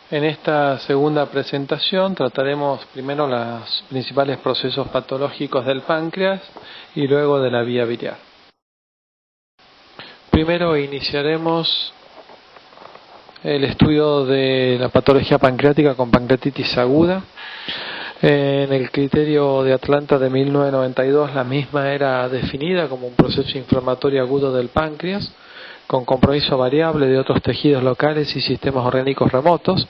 En esta segunda presentación trataremos primero los principales procesos patológicos del páncreas y luego de la vía biliar. Primero iniciaremos el estudio de la patología pancreática con pancreatitis aguda. En el criterio de Atlanta de 1992 la misma era definida como un proceso inflamatorio agudo del páncreas con compromiso variable de otros tejidos locales y sistemas orgánicos remotos,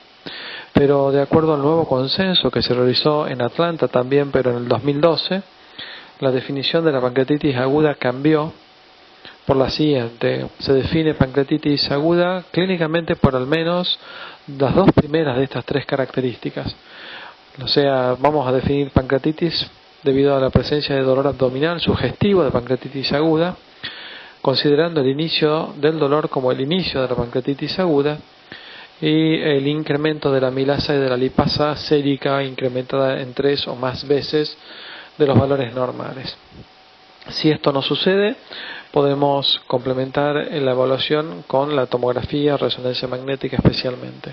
pero de acuerdo al nuevo consenso que se realizó en Atlanta también, pero en el 2012, la definición de la pancreatitis aguda cambió por la siguiente. Se define pancreatitis aguda clínicamente por al menos las dos primeras de estas tres características. O sea, vamos a definir pancreatitis debido a la presencia de dolor abdominal sugestivo de pancreatitis aguda, considerando el inicio del dolor como el inicio de la pancreatitis aguda y el incremento de la amilasa y de la lipasa sérica incrementada en 3 o más veces de los valores normales. Si esto no sucede, podemos complementar la evaluación con la tomografía, resonancia magnética especialmente.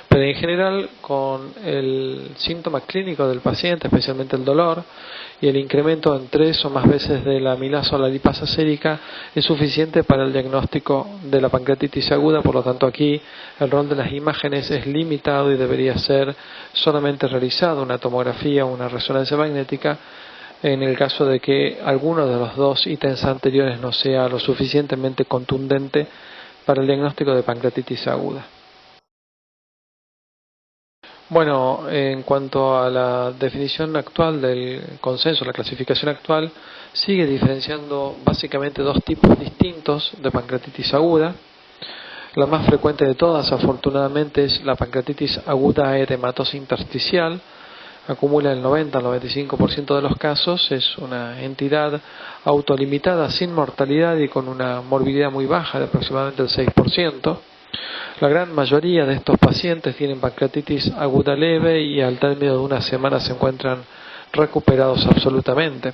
Pero en general, con el síntoma clínico del paciente, especialmente el dolor, y el incremento en 3 o más veces de la amilasa o la lipasa sérica, es suficiente para el diagnóstico de la pancreatitis aguda. Por lo tanto, aquí el rol de las imágenes es limitado y debería ser solamente realizado una tomografía o una resonancia magnética en el caso de que alguno de los dos ítems anteriores no sea lo suficientemente contundente para el diagnóstico de pancreatitis aguda. Bueno, en cuanto a la definición actual del consenso, la clasificación actual sigue diferenciando básicamente dos tipos distintos de pancreatitis aguda. La más frecuente de todas, afortunadamente, es la pancreatitis aguda edematosa intersticial. Acumula el 90 al 95% de los casos, es una entidad autolimitada sin mortalidad y con una morbilidad muy baja de aproximadamente el 6%. La gran mayoría de estos pacientes tienen pancreatitis aguda leve y al término de una semana se encuentran recuperados absolutamente.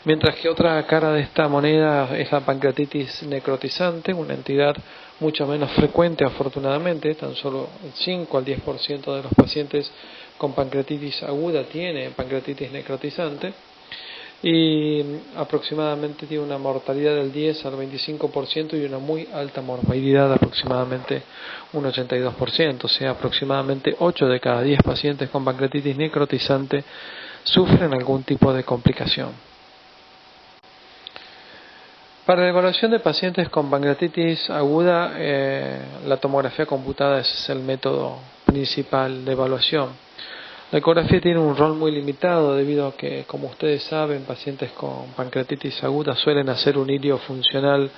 Mientras que otra cara de esta moneda es la pancreatitis necrotizante, una entidad mucho menos frecuente afortunadamente, tan solo el 5 al 10% de los pacientes con pancreatitis aguda tiene pancreatitis necrotizante y aproximadamente tiene una mortalidad del 10 al 25% y una muy alta morbilidad, aproximadamente un 82%, o sea, aproximadamente 8 de cada 10 pacientes con pancreatitis necrotizante sufren algún tipo de complicación. Para la evaluación de pacientes con pancreatitis aguda, la tomografía computada es el método principal de evaluación. La ecografía tiene un rol muy limitado debido a que, como ustedes saben, pacientes con pancreatitis aguda suelen hacer un hilio funcional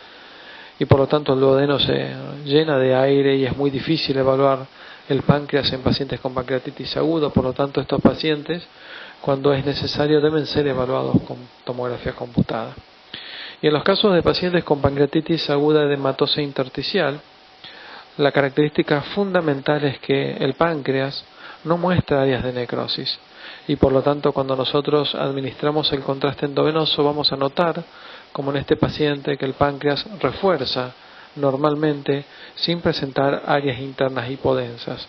y por lo tanto el duodeno se llena de aire y es muy difícil evaluar el páncreas en pacientes con pancreatitis aguda. Por lo tanto, estos pacientes, cuando es necesario, deben ser evaluados con tomografía computada. Y en los casos de pacientes con pancreatitis aguda edematosa intersticial, la característica fundamental es que el páncreas no muestra áreas de necrosis y por lo tanto cuando nosotros administramos el contraste endovenoso vamos a notar, como en este paciente, que el páncreas refuerza normalmente sin presentar áreas internas hipodensas.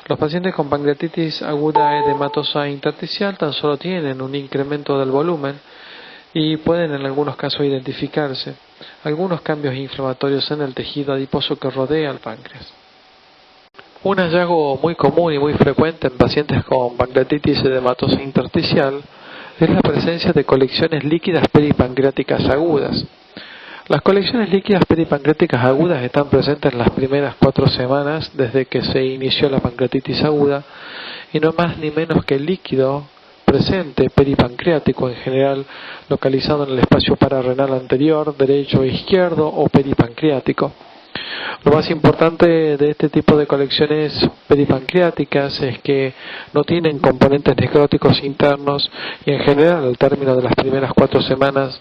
Los pacientes con pancreatitis aguda edematosa intersticial tan solo tienen un incremento del volumen y pueden en algunos casos identificarse algunos cambios inflamatorios en el tejido adiposo que rodea al páncreas. Un hallazgo muy común y muy frecuente en pacientes con pancreatitis edematosa intersticial es la presencia de colecciones líquidas peripancreáticas agudas. Las colecciones líquidas peripancreáticas agudas están presentes en las primeras 4 semanas desde que se inició la pancreatitis aguda y no más ni menos que el líquido presente peripancreático, en general localizado en el espacio pararrenal anterior, derecho e izquierdo o peripancreático. Lo más importante de este tipo de colecciones peripancreáticas es que no tienen componentes necróticos internos y en general al término de las primeras 4 semanas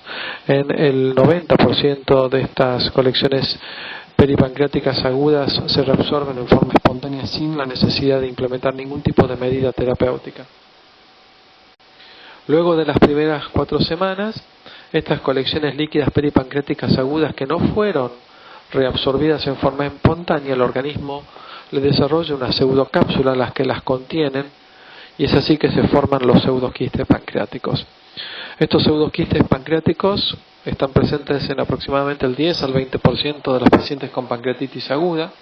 en el 90% de estas colecciones peripancreáticas agudas se reabsorben en forma espontánea sin la necesidad de implementar ningún tipo de medida terapéutica. Luego de las primeras 4 semanas, estas colecciones líquidas peripancreáticas agudas que no fueron reabsorbidas en forma espontánea, el organismo le desarrolla una pseudocápsula a las que las contienen, y es así que se forman los pseudoquistes pancreáticos. Estos pseudoquistes pancreáticos están presentes en aproximadamente el 10 al 20% de los pacientes con pancreatitis aguda,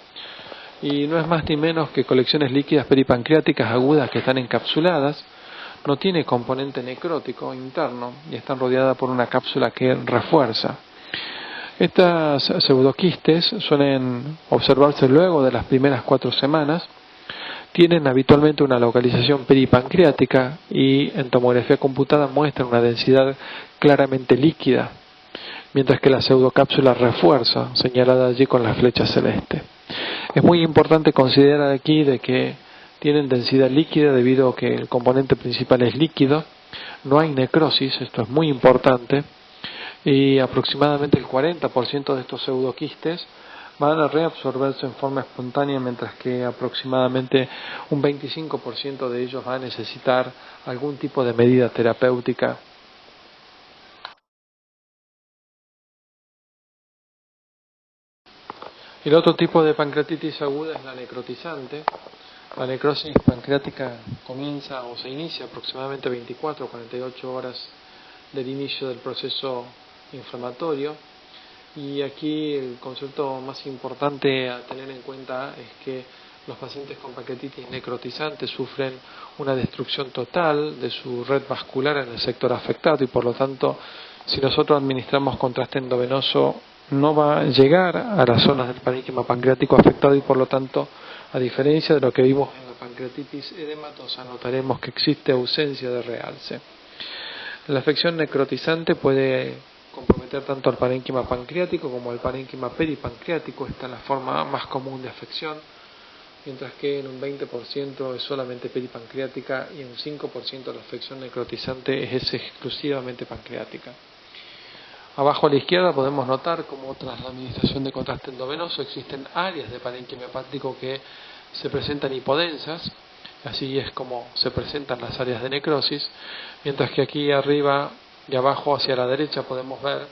y no es más ni menos que colecciones líquidas peripancreáticas agudas que están encapsuladas. No tiene componente necrótico interno y están rodeadas por una cápsula que refuerza. Estas pseudoquistes suelen observarse luego de las primeras 4 semanas, tienen habitualmente una localización peripancreática y en tomografía computada muestran una densidad claramente líquida, mientras que la pseudocápsula refuerza, señalada allí con la flecha celeste. Es muy importante considerar aquí de que tienen densidad líquida debido a que el componente principal es líquido, no hay necrosis, esto es muy importante, y aproximadamente el 40% de estos pseudoquistes van a reabsorberse en forma espontánea, mientras que aproximadamente un 25% de ellos va a necesitar algún tipo de medida terapéutica. El otro tipo de pancreatitis aguda es la necrotizante. La necrosis pancreática comienza o se inicia aproximadamente 24 o 48 horas del inicio del proceso inflamatorio, y aquí el concepto más importante a tener en cuenta es que los pacientes con pancreatitis necrotizante sufren una destrucción total de su red vascular en el sector afectado, y por lo tanto, si nosotros administramos contraste endovenoso, no va a llegar a las zonas del parénquima pancreático afectado, y por lo tanto, a diferencia de lo que vimos en la pancreatitis edematosa, notaremos que existe ausencia de realce. La afección necrotizante puede comprometer tanto al parénquima pancreático como al parénquima peripancreático. Esta es la forma más común de afección, mientras que en un 20% es solamente peripancreática y en un 5% la afección necrotizante es exclusivamente pancreática. Abajo a la izquierda podemos notar cómo tras la administración de contraste endovenoso existen áreas de parénquima hepático que se presentan hipodensas. Así es como se presentan las áreas de necrosis, mientras que aquí arriba y abajo hacia la derecha podemos ver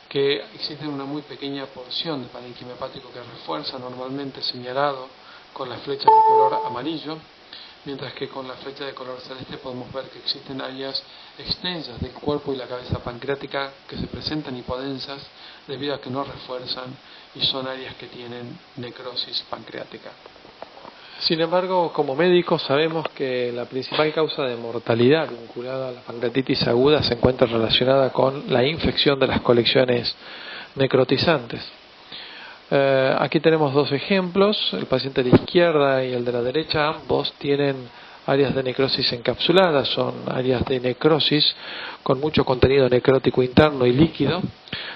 que existe una muy pequeña porción de parénquima hepático que refuerza, normalmente señalado con la flecha de color amarillo, mientras que con la flecha de color celeste podemos ver que existen áreas extensas del cuerpo y la cabeza pancreática que se presentan hipodensas debido a que no refuerzan y son áreas que tienen necrosis pancreática. Sin embargo, como médicos sabemos que la principal causa de mortalidad vinculada a la pancreatitis aguda se encuentra relacionada con la infección de las colecciones necrotizantes. Aquí tenemos 2 ejemplos, el paciente de la izquierda y el de la derecha, ambos tienen áreas de necrosis encapsuladas, son áreas de necrosis con mucho contenido necrótico interno y líquido,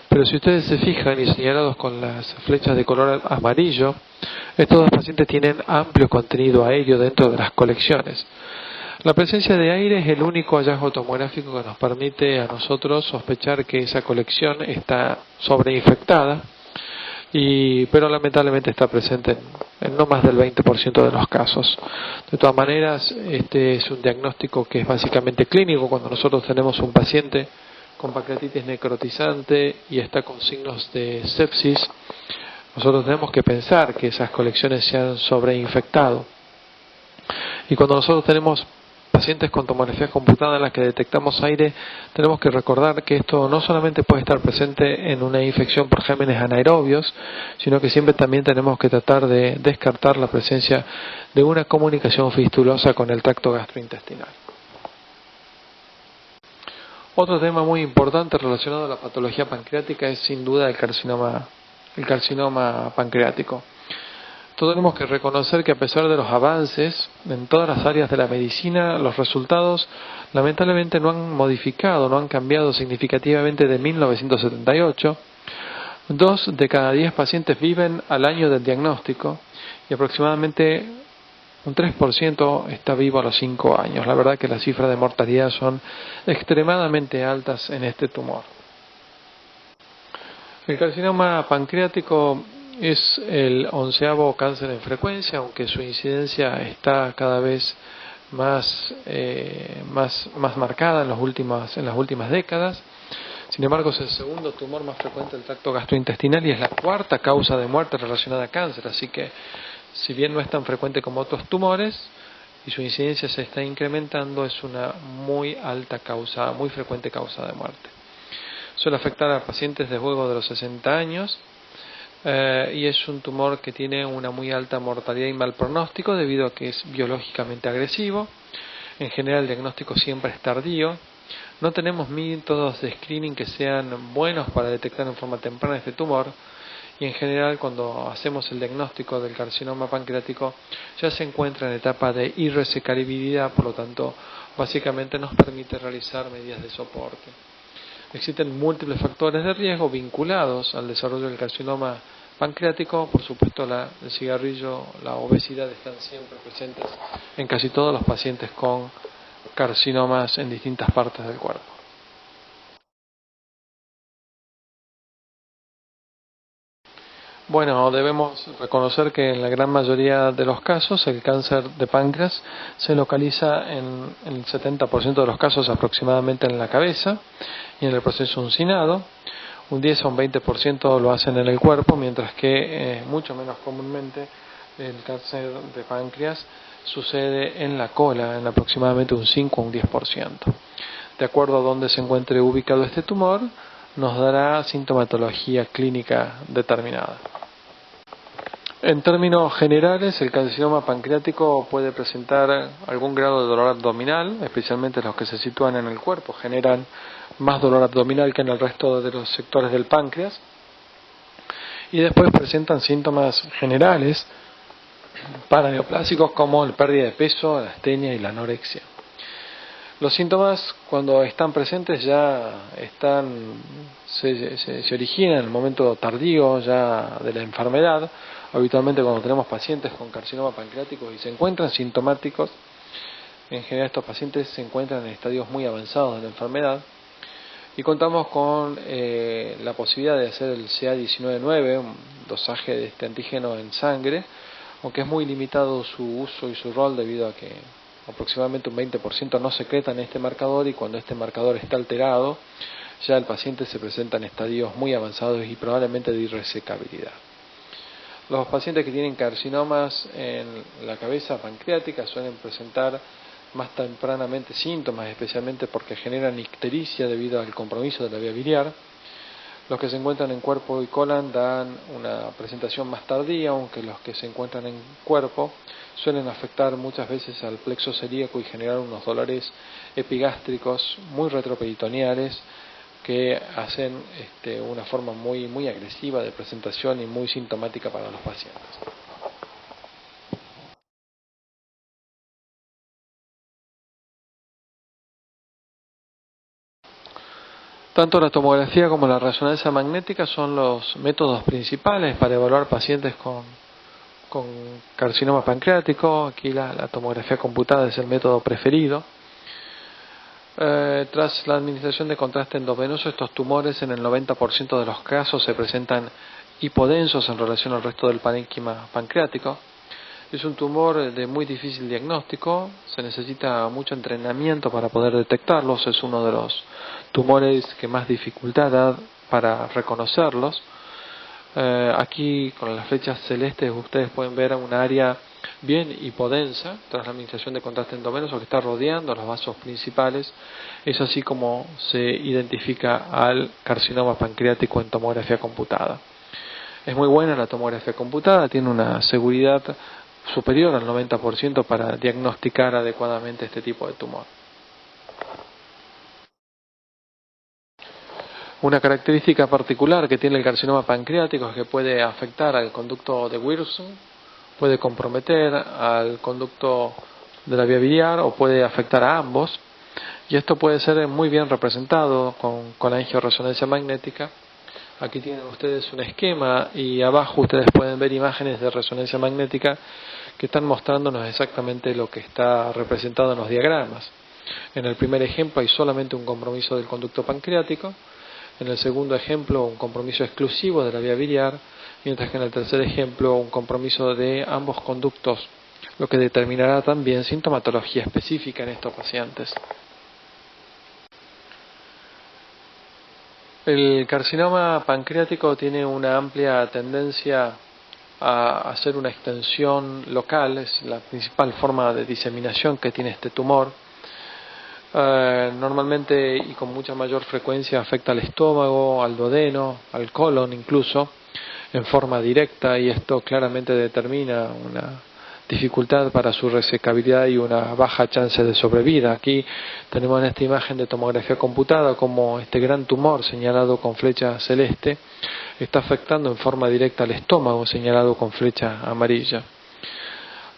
pero si ustedes se fijan y señalados con las flechas de color amarillo, estos 2 pacientes tienen amplio contenido aéreo dentro de las colecciones. La presencia de aire es el único hallazgo tomográfico que nos permite a nosotros sospechar que esa colección está sobreinfectada, pero lamentablemente está presente en no más del 20% de los casos. De todas maneras, este es un diagnóstico que es básicamente clínico. Cuando nosotros tenemos un paciente con pancreatitis necrotizante y está con signos de sepsis, nosotros tenemos que pensar que esas colecciones se han sobreinfectado. Y cuando nosotros tenemos pacientes con tomografía computada en las que detectamos aire, tenemos que recordar que esto no solamente puede estar presente en una infección por gérmenes anaerobios, sino que siempre también tenemos que tratar de descartar la presencia de una comunicación fistulosa con el tracto gastrointestinal. Otro tema muy importante relacionado a la patología pancreática es sin duda el carcinoma pancreático. Todos tenemos que reconocer que a pesar de los avances en todas las áreas de la medicina, los resultados lamentablemente no han modificado, no han cambiado significativamente de 1978. 2 de cada 10 pacientes viven al año del diagnóstico y aproximadamente un 3% está vivo a los 5 años. La verdad que las cifras de mortalidad son extremadamente altas en este tumor. El carcinoma pancreático es el 11º cáncer en frecuencia, aunque su incidencia está cada vez más marcada en las últimas décadas. Sin embargo, es el segundo tumor más frecuente del tracto gastrointestinal y es la 4ª causa de muerte relacionada a cáncer, así que Si bien no es tan frecuente como otros tumores y su incidencia se está incrementando, es una muy frecuente causa de muerte. Suele afectar a pacientes de luego de los 60 años y es un tumor que tiene una muy alta mortalidad y mal pronóstico debido a que es biológicamente agresivo. En general el diagnóstico siempre es tardío. No tenemos métodos de screening que sean buenos para detectar en forma temprana este tumor y en general cuando hacemos el diagnóstico del carcinoma pancreático ya se encuentra en etapa de irresecabilidad, por lo tanto básicamente nos permite realizar medidas de soporte. Existen múltiples factores de riesgo vinculados al desarrollo del carcinoma pancreático. Por supuesto, el cigarrillo, la obesidad están siempre presentes en casi todos los pacientes con carcinomas en distintas partes del cuerpo. Bueno, debemos reconocer que en la gran mayoría de los casos el cáncer de páncreas se localiza en el 70% de los casos aproximadamente en la cabeza y en el proceso uncinado. Un 10 o un 20% lo hacen en el cuerpo, mientras que mucho menos comúnmente el cáncer de páncreas sucede en la cola, en aproximadamente un 5 o un 10%. De acuerdo a dónde se encuentre ubicado este tumor, nos dará sintomatología clínica determinada. En términos generales, el carcinoma pancreático puede presentar algún grado de dolor abdominal, especialmente los que se sitúan en el cuerpo, generan más dolor abdominal que en el resto de los sectores del páncreas, y después presentan síntomas generales paraneoplásicos como la pérdida de peso, la astenia y la anorexia. Los síntomas, cuando están presentes, se originan en el momento tardío ya de la enfermedad. Habitualmente cuando tenemos pacientes con carcinoma pancreático y se encuentran sintomáticos, en general estos pacientes se encuentran en estadios muy avanzados de la enfermedad y contamos con la posibilidad de hacer el CA-19-9, un dosaje de este antígeno en sangre, aunque es muy limitado su uso y su rol debido a que aproximadamente un 20% no secretan este marcador y cuando este marcador está alterado ya el paciente se presenta en estadios muy avanzados y probablemente de irresecabilidad. Los pacientes que tienen carcinomas en la cabeza pancreática suelen presentar más tempranamente síntomas, especialmente porque generan ictericia debido al compromiso de la vía biliar. Los que se encuentran en cuerpo y colon dan una presentación más tardía, aunque los que se encuentran en cuerpo suelen afectar muchas veces al plexo celíaco y generar unos dolores epigástricos muy retroperitoneales que hacen una forma muy agresiva de presentación y muy sintomática para los pacientes. Tanto la tomografía como la resonancia magnética son los métodos principales para evaluar pacientes con carcinoma pancreático. Aquí la tomografía computada es el método preferido. Tras la administración de contraste endovenoso, estos tumores en el 90% de los casos se presentan hipodensos en relación al resto del parénquima pancreático. Es un tumor de muy difícil diagnóstico, se necesita mucho entrenamiento para poder detectarlos, es uno de los tumores que más dificultad da para reconocerlos. Aquí con las flechas celestes ustedes pueden ver un área bien hipodensa tras la administración de contraste endovenoso que está rodeando los vasos principales. Es así como se identifica al carcinoma pancreático en tomografía computada. Es muy buena la tomografía computada, tiene una seguridad superior al 90% para diagnosticar adecuadamente este tipo de tumor. Una característica particular que tiene el carcinoma pancreático es que puede afectar al conducto de Wilson, puede comprometer al conducto de la vía biliar o puede afectar a ambos, y esto puede ser muy bien representado con la angioresonancia magnética. Aquí tienen ustedes un esquema y abajo ustedes pueden ver imágenes de resonancia magnética que están mostrándonos exactamente lo que está representado en los diagramas. En el primer ejemplo hay solamente un compromiso del conducto pancreático, en el segundo ejemplo un compromiso exclusivo de la vía biliar, mientras que en el tercer ejemplo un compromiso de ambos conductos, lo que determinará también sintomatología específica en estos pacientes. El carcinoma pancreático tiene una amplia tendencia a hacer una extensión local, es la principal forma de diseminación que tiene este tumor. Normalmente y con mucha mayor frecuencia afecta al estómago, al duodeno, al colon incluso, en forma directa, y esto claramente determina una dificultad para su resecabilidad y una baja chance de sobrevida. Aquí tenemos en esta imagen de tomografía computada como este gran tumor señalado con flecha celeste está afectando en forma directa al estómago señalado con flecha amarilla.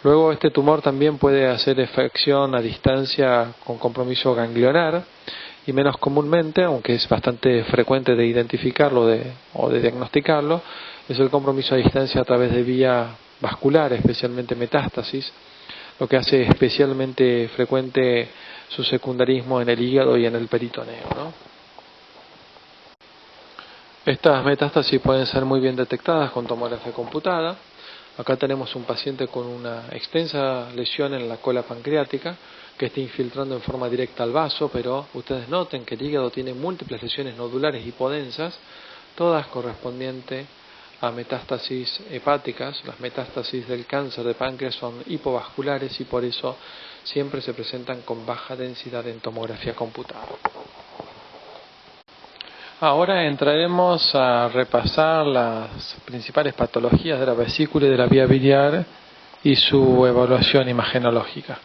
Luego este tumor también puede hacer afección a distancia con compromiso ganglionar y menos comúnmente, aunque es bastante frecuente de identificarlo o de diagnosticarlo, es el compromiso a distancia a través de vía vascular, especialmente metástasis, lo que hace especialmente frecuente su secundarismo en el hígado y en el peritoneo, ¿no? Estas metástasis pueden ser muy bien detectadas con tomografía computada. Acá tenemos un paciente con una extensa lesión en la cola pancreática que está infiltrando en forma directa al vaso, pero ustedes noten que el hígado tiene múltiples lesiones nodulares hipodensas, todas correspondientes a metástasis hepáticas. Las metástasis del cáncer de páncreas son hipovasculares y por eso siempre se presentan con baja densidad en tomografía computada. Ahora entraremos a repasar las principales patologías de la vesícula y de la vía biliar y su evaluación imagenológica.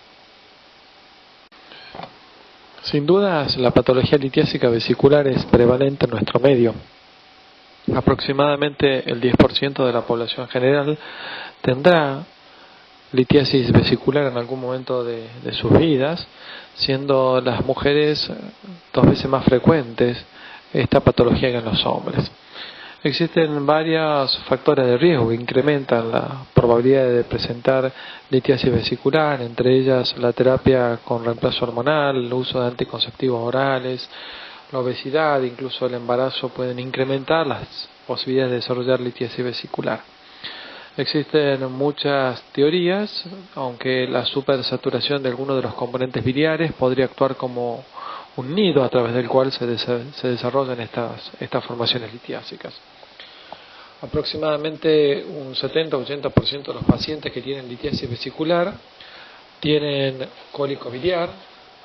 Sin dudas, la patología litiásica vesicular es prevalente en nuestro medio. Aproximadamente el 10% de la población general tendrá litiasis vesicular en algún momento de sus vidas, siendo las mujeres 2 veces más frecuentes esta patología que en los hombres. Existen varios factores de riesgo que incrementan la probabilidad de presentar litiasis vesicular, entre ellas la terapia con reemplazo hormonal, el uso de anticonceptivos orales, la obesidad, incluso el embarazo pueden incrementar las posibilidades de desarrollar litiasis vesicular. Existen muchas teorías, aunque la supersaturación de algunos de los componentes biliares podría actuar como un nido a través del cual se desarrollan estas formaciones litiásicas. Aproximadamente un 70-80% de los pacientes que tienen litiasis vesicular tienen cólico biliar.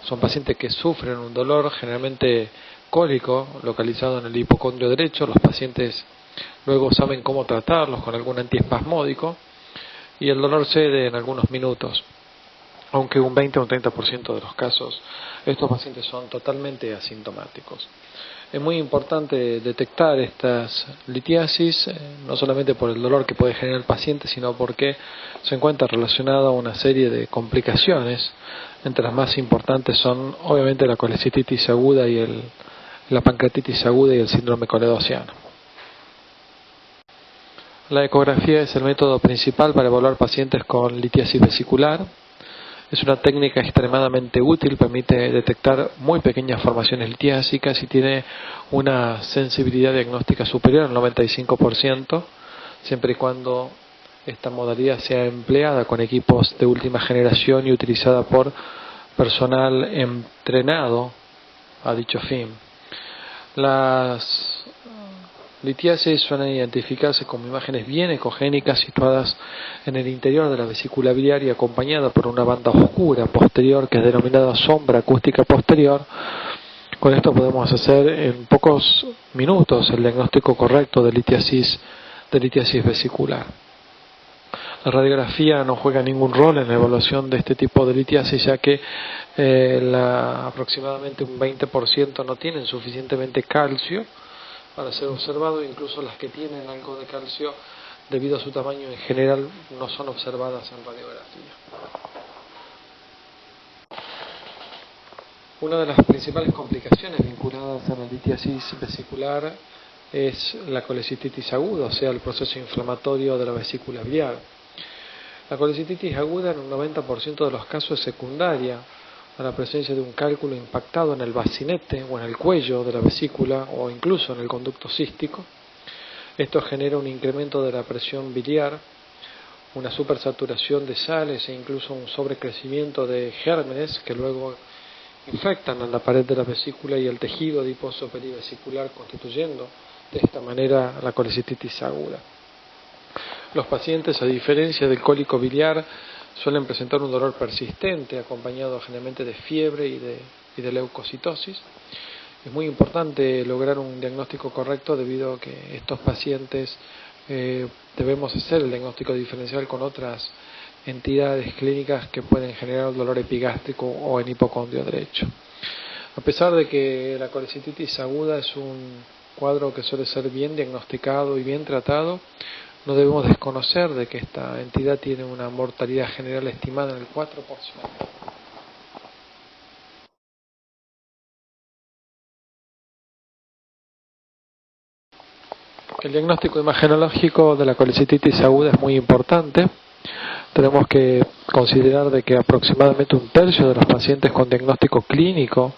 Son pacientes que sufren un dolor generalmente cólico localizado en el hipocondrio derecho. Los pacientes luego saben cómo tratarlos con algún antiespasmódico y el dolor cede en algunos minutos, aunque un 20 o un 30% de los casos estos pacientes son totalmente asintomáticos. Es muy importante detectar estas litiasis, no solamente por el dolor que puede generar el paciente, sino porque se encuentra relacionada a una serie de complicaciones. Entre las más importantes son obviamente la colecistitis aguda y la pancreatitis aguda y el síndrome coledociano. La ecografía es el método principal para evaluar pacientes con litiasis vesicular. Es una técnica extremadamente útil, permite detectar muy pequeñas formaciones litiásicas y tiene una sensibilidad diagnóstica superior al 95%, siempre y cuando esta modalidad sea empleada con equipos de última generación y utilizada por personal entrenado a dicho fin. Las litiasis suelen identificarse como imágenes bien ecogénicas situadas en el interior de la vesícula biliar y acompañada por una banda oscura posterior que es denominada sombra acústica posterior. Con esto podemos hacer en pocos minutos el diagnóstico correcto de litiasis vesicular. La radiografía no juega ningún rol en la evaluación de este tipo de litiasis, ya que aproximadamente un 20% no tienen suficientemente calcio para ser observado, incluso las que tienen algo de calcio, debido a su tamaño en general, no son observadas en radiografía. Una de las principales complicaciones vinculadas a la litiasis vesicular es la colecistitis aguda, o sea, el proceso inflamatorio de la vesícula biliar. La colecistitis aguda en un 90% de los casos es secundaria a la presencia de un cálculo impactado en el bacinete o en el cuello de la vesícula o incluso en el conducto cístico. Esto genera un incremento de la presión biliar, una supersaturación de sales e incluso un sobrecrecimiento de gérmenes que luego infectan a la pared de la vesícula y el tejido adiposo perivesicular, constituyendo de esta manera la colecistitis aguda. Los pacientes, a diferencia del cólico biliar, suelen presentar un dolor persistente, acompañado generalmente de fiebre y de leucocitosis. Es muy importante lograr un diagnóstico correcto debido a que estos pacientes debemos hacer el diagnóstico diferencial con otras entidades clínicas que pueden generar dolor epigástrico o en hipocondrio derecho. A pesar de que la colecistitis aguda es un cuadro que suele ser bien diagnosticado y bien tratado, no debemos desconocer de que esta entidad tiene una mortalidad general estimada en el 4%. El diagnóstico imagenológico de la colecistitis aguda es muy importante. Tenemos que considerar de que aproximadamente un tercio de los pacientes con diagnóstico clínico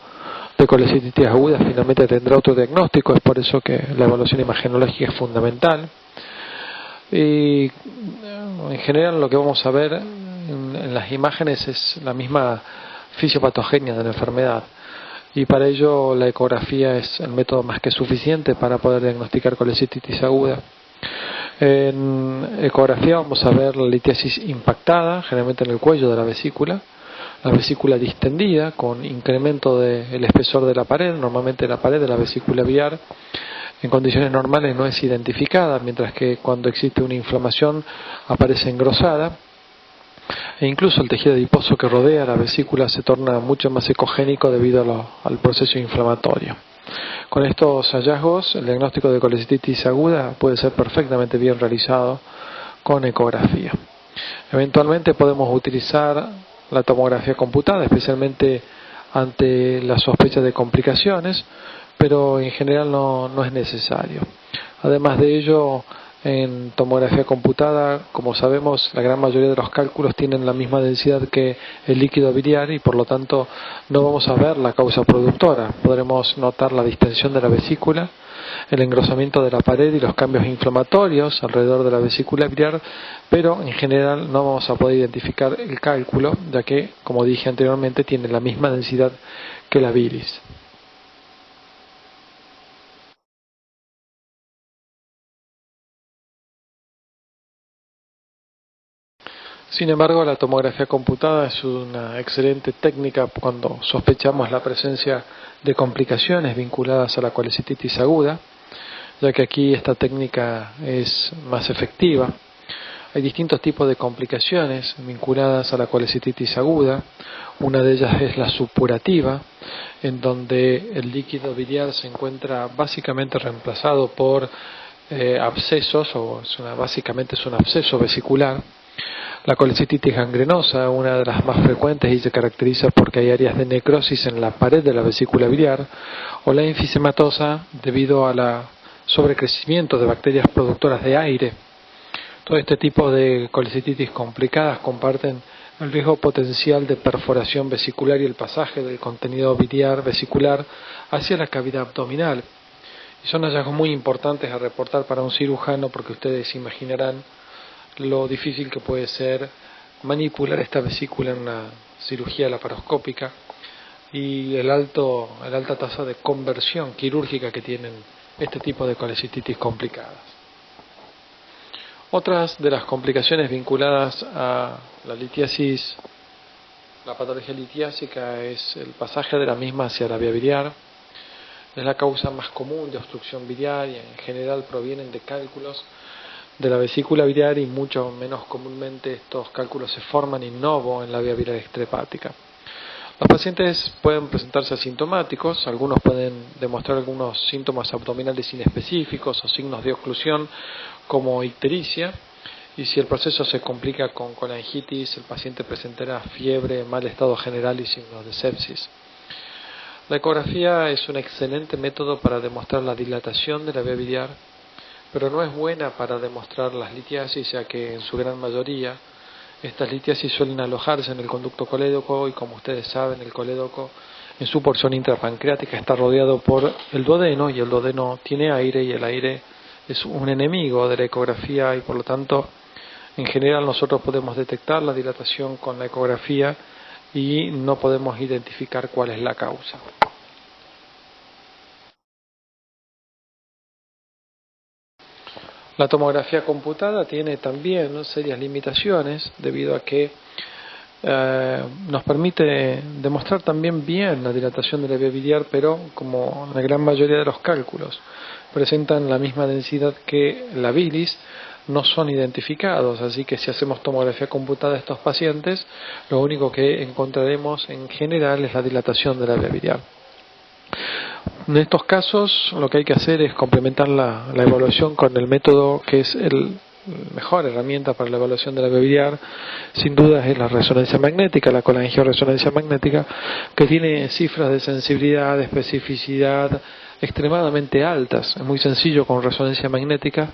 de colecistitis aguda finalmente tendrá otro diagnóstico. Es por eso que la evaluación imagenológica es fundamental. Y en general lo que vamos a ver en las imágenes es la misma fisiopatogenia de la enfermedad, y para ello la ecografía es el método más que suficiente para poder diagnosticar colecistitis aguda. En ecografía vamos a ver la litiasis impactada, generalmente en el cuello de la vesícula distendida con incremento del espesor de la pared. Normalmente la pared de la vesícula biliar en condiciones normales no es identificada, mientras que cuando existe una inflamación aparece engrosada, e incluso el tejido adiposo que rodea la vesícula se torna mucho más ecogénico debido al proceso inflamatorio. Con estos hallazgos, el diagnóstico de colecistitis aguda puede ser perfectamente bien realizado con ecografía. Eventualmente podemos utilizar la tomografía computada, especialmente ante la sospecha de complicaciones, pero en general no es necesario. Además de ello, en tomografía computada, como sabemos, la gran mayoría de los cálculos tienen la misma densidad que el líquido biliar y por lo tanto no vamos a ver la causa productora. Podremos notar la distensión de la vesícula, el engrosamiento de la pared y los cambios inflamatorios alrededor de la vesícula biliar, pero en general no vamos a poder identificar el cálculo, ya que, como dije anteriormente, tiene la misma densidad que la bilis. Sin embargo, la tomografía computada es una excelente técnica cuando sospechamos la presencia de complicaciones vinculadas a la colecistitis aguda, ya que aquí esta técnica es más efectiva. Hay distintos tipos de complicaciones vinculadas a la colecistitis aguda. Una de ellas es la supurativa, en donde el líquido biliar se encuentra básicamente reemplazado por abscesos, básicamente es un absceso vesicular. La colecistitis gangrenosa, una de las más frecuentes y se caracteriza porque hay áreas de necrosis en la pared de la vesícula biliar, o la enfisematosa debido a la sobrecrecimiento de bacterias productoras de aire. Todo este tipo de colecistitis complicadas comparten el riesgo potencial de perforación vesicular y el pasaje del contenido biliar vesicular hacia la cavidad abdominal. Y son hallazgos muy importantes a reportar para un cirujano, porque ustedes imaginarán lo difícil que puede ser manipular esta vesícula en una cirugía laparoscópica y la alta tasa de conversión quirúrgica que tienen este tipo de colecistitis complicadas. Otras de las complicaciones vinculadas a la litiasis, la patología litiásica, es el pasaje de la misma hacia la vía biliar. Es la causa más común de obstrucción biliar y en general provienen de cálculos de la vesícula biliar, y mucho menos comúnmente estos cálculos se forman in novo en la vía biliar extrahepática. Los pacientes pueden presentarse asintomáticos, algunos pueden demostrar algunos síntomas abdominales inespecíficos o signos de oclusión como ictericia, y si el proceso se complica con colangitis, el paciente presentará fiebre, mal estado general y signos de sepsis. La ecografía es un excelente método para demostrar la dilatación de la vía biliar, pero no es buena para demostrar las litiasis, ya que en su gran mayoría estas litiasis suelen alojarse en el conducto colédoco, y como ustedes saben, el colédoco en su porción intrapancreática está rodeado por el duodeno, y el duodeno tiene aire y el aire es un enemigo de la ecografía, y por lo tanto en general nosotros podemos detectar la dilatación con la ecografía y no podemos identificar cuál es la causa. La tomografía computada tiene también serias limitaciones debido a que nos permite demostrar también bien la dilatación de la vía biliar, pero como la gran mayoría de los cálculos presentan la misma densidad que la bilis, no son identificados, así que si hacemos tomografía computada a estos pacientes, lo único que encontraremos en general es la dilatación de la vía biliar. En estos casos lo que hay que hacer es complementar la evaluación con el método que es el mejor herramienta para la evaluación de la vía biliar, sin duda es la resonancia magnética, la colangioresonancia magnética, que tiene cifras de sensibilidad, de especificidad extremadamente altas. Es muy sencillo con resonancia magnética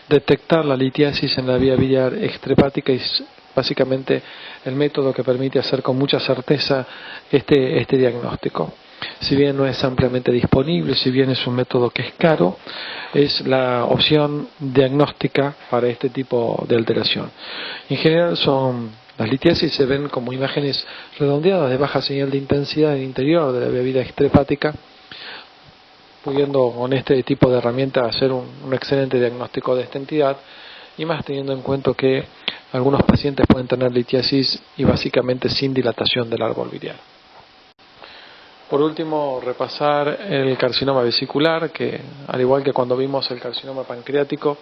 detectar la litiasis en la vía biliar extrahepática y es básicamente el método que permite hacer con mucha certeza este diagnóstico. Si bien no es ampliamente disponible, si bien es un método que es caro, es la opción diagnóstica para este tipo de alteración. En general las litiasis se ven como imágenes redondeadas de baja señal de intensidad en el interior de la vía biliar extrahepática, pudiendo con este tipo de herramienta hacer un excelente diagnóstico de esta entidad, y más teniendo en cuenta que algunos pacientes pueden tener litiasis y básicamente sin dilatación del árbol biliar. Por último, repasar el carcinoma vesicular, que al igual que cuando vimos el carcinoma pancreático,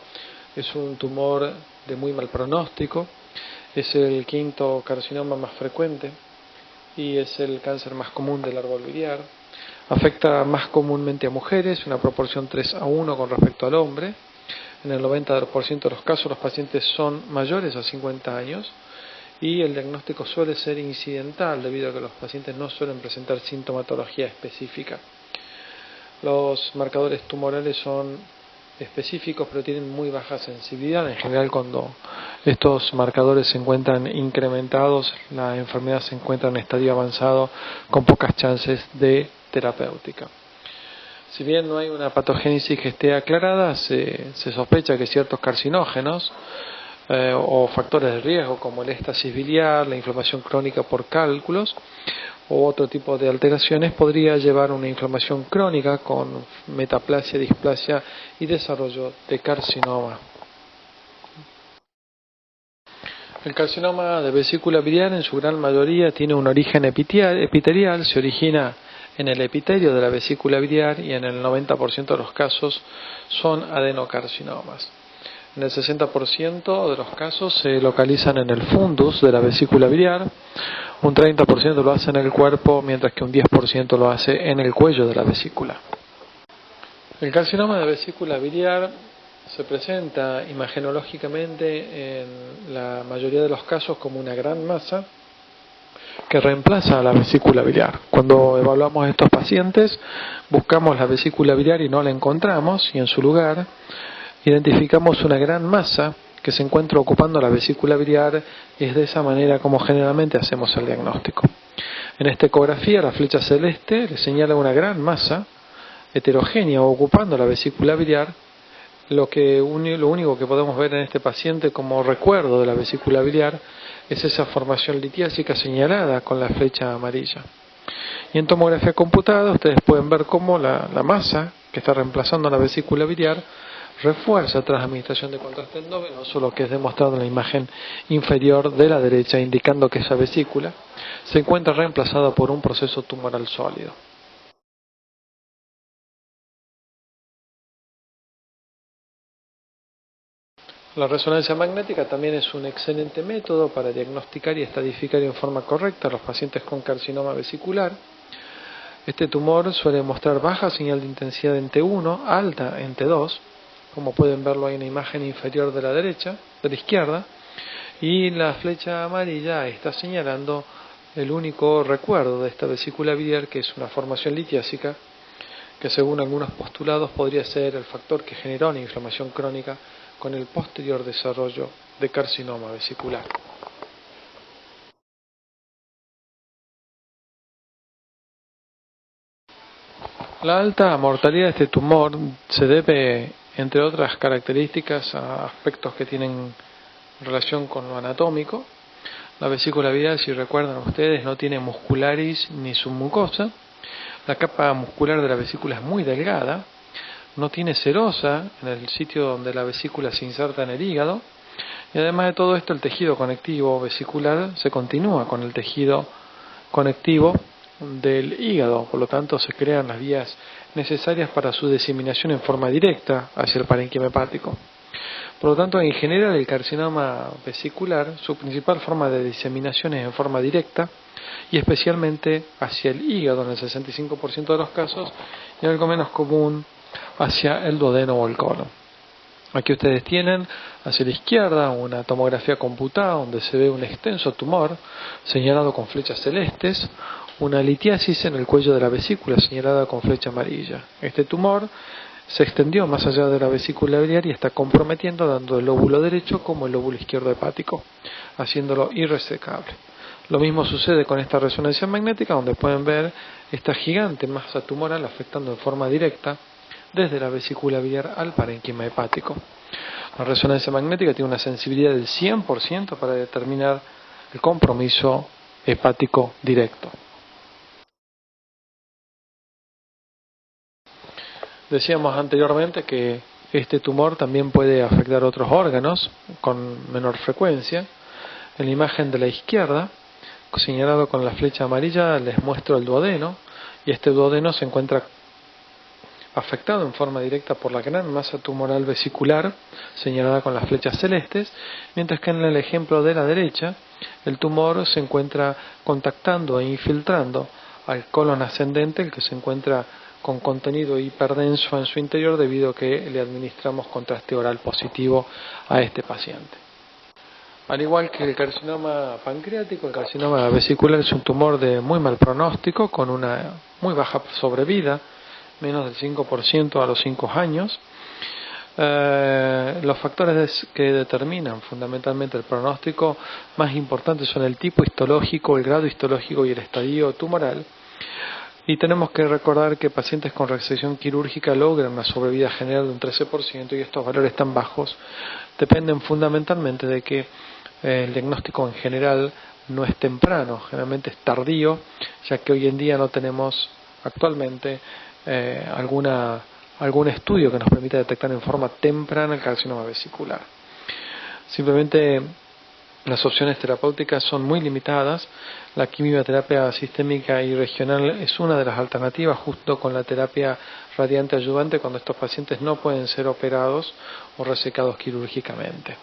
es un tumor de muy mal pronóstico, es el quinto carcinoma más frecuente y es el cáncer más común del árbol biliar. Afecta más comúnmente a mujeres, una proporción 3:1 con respecto al hombre. En el 90% de los casos los pacientes son mayores a 50 años y el diagnóstico suele ser incidental debido a que los pacientes no suelen presentar sintomatología específica. Los marcadores tumorales son específicos pero tienen muy baja sensibilidad. En general, cuando estos marcadores se encuentran incrementados, la enfermedad se encuentra en estadio avanzado con pocas chances de terapéutica. Si bien no hay una patogénesis que esté aclarada, se sospecha que ciertos carcinógenos o factores de riesgo como el éstasis biliar, la inflamación crónica por cálculos o otro tipo de alteraciones podría llevar a una inflamación crónica con metaplasia, displasia y desarrollo de carcinoma. El carcinoma de vesícula biliar en su gran mayoría tiene un origen epitelial, se origina en el epitelio de la vesícula biliar y en el 90% de los casos son adenocarcinomas. En el 60% de los casos se localizan en el fundus de la vesícula biliar, un 30% lo hace en el cuerpo, mientras que un 10% lo hace en el cuello de la vesícula. El carcinoma de vesícula biliar se presenta imagenológicamente en la mayoría de los casos como una gran masa que reemplaza a la vesícula biliar. Cuando evaluamos a estos pacientes, buscamos la vesícula biliar y no la encontramos, y en su lugar identificamos una gran masa que se encuentra ocupando la vesícula biliar, y es de esa manera como generalmente hacemos el diagnóstico. En esta ecografía, la flecha celeste le señala una gran masa heterogénea ocupando la vesícula biliar. Lo único que podemos ver en este paciente como recuerdo de la vesícula biliar es esa formación litiásica señalada con la flecha amarilla. Y en tomografía computada ustedes pueden ver cómo la masa que está reemplazando a la vesícula biliar refuerza tras administración de contraste endovenoso, lo que es demostrado en la imagen inferior de la derecha, indicando que esa vesícula se encuentra reemplazada por un proceso tumoral sólido. La resonancia magnética también es un excelente método para diagnosticar y estadificar en forma correcta a los pacientes con carcinoma vesicular. Este tumor suele mostrar baja señal de intensidad en T1, alta en T2, como pueden verlo ahí en la imagen inferior de la izquierda, y la flecha amarilla está señalando el único recuerdo de esta vesícula biliar, que es una formación litiásica, que según algunos postulados podría ser el factor que generó una inflamación crónica con el posterior desarrollo de carcinoma vesicular. La alta mortalidad de este tumor se debe, entre otras características, a aspectos que tienen relación con lo anatómico. La vesícula biliar, si recuerdan ustedes, no tiene muscularis ni submucosa. La capa muscular de la vesícula es muy delgada, no tiene serosa en el sitio donde la vesícula se inserta en el hígado, y además de todo esto el tejido conectivo vesicular se continúa con el tejido conectivo del hígado, por lo tanto se crean las vías necesarias para su diseminación en forma directa hacia el parénquima hepático. Por lo tanto, en general el carcinoma vesicular, su principal forma de diseminación es en forma directa y especialmente hacia el hígado en el 65% de los casos y algo menos común hacia el duodeno o el colon. Aquí ustedes tienen hacia la izquierda una tomografía computada donde se ve un extenso tumor señalado con flechas celestes, una litiasis en el cuello de la vesícula señalada con flecha amarilla. Este tumor se extendió más allá de la vesícula biliar y está comprometiendo tanto el lóbulo derecho como el lóbulo izquierdo hepático, haciéndolo irresecable. Lo mismo sucede con esta resonancia magnética, donde pueden ver esta gigante masa tumoral afectando en forma directa desde la vesícula biliar al parénquima hepático. La resonancia magnética tiene una sensibilidad del 100% para determinar el compromiso hepático directo. Decíamos anteriormente que este tumor también puede afectar otros órganos con menor frecuencia. En la imagen de la izquierda, señalado con la flecha amarilla, les muestro el duodeno, y este duodeno se encuentra afectado en forma directa por la gran masa tumoral vesicular, señalada con las flechas celestes, mientras que en el ejemplo de la derecha, el tumor se encuentra contactando e infiltrando al colon ascendente, el que se encuentra con contenido hiperdenso en su interior debido a que le administramos contraste oral positivo a este paciente. Al igual que el carcinoma pancreático, el carcinoma vesicular es un tumor de muy mal pronóstico, con una muy baja sobrevida, menos del 5% a los 5 años. Los factores que determinan fundamentalmente el pronóstico más importantes son el tipo histológico, el grado histológico y el estadio tumoral. Y tenemos que recordar que pacientes con resección quirúrgica logran una sobrevida general de un 13% y estos valores tan bajos dependen fundamentalmente de que el diagnóstico en general no es temprano, generalmente es tardío, ya que hoy en día no tenemos actualmente algún estudio que nos permita detectar en forma temprana el carcinoma vesicular. Simplemente las opciones terapéuticas son muy limitadas. La quimioterapia sistémica y regional es una de las alternativas junto con la terapia radiante ayudante cuando estos pacientes no pueden ser operados o resecados quirúrgicamente.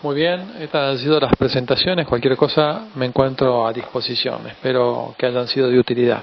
Muy bien, estas han sido las presentaciones. Cualquier cosa me encuentro a disposición. Espero que hayan sido de utilidad.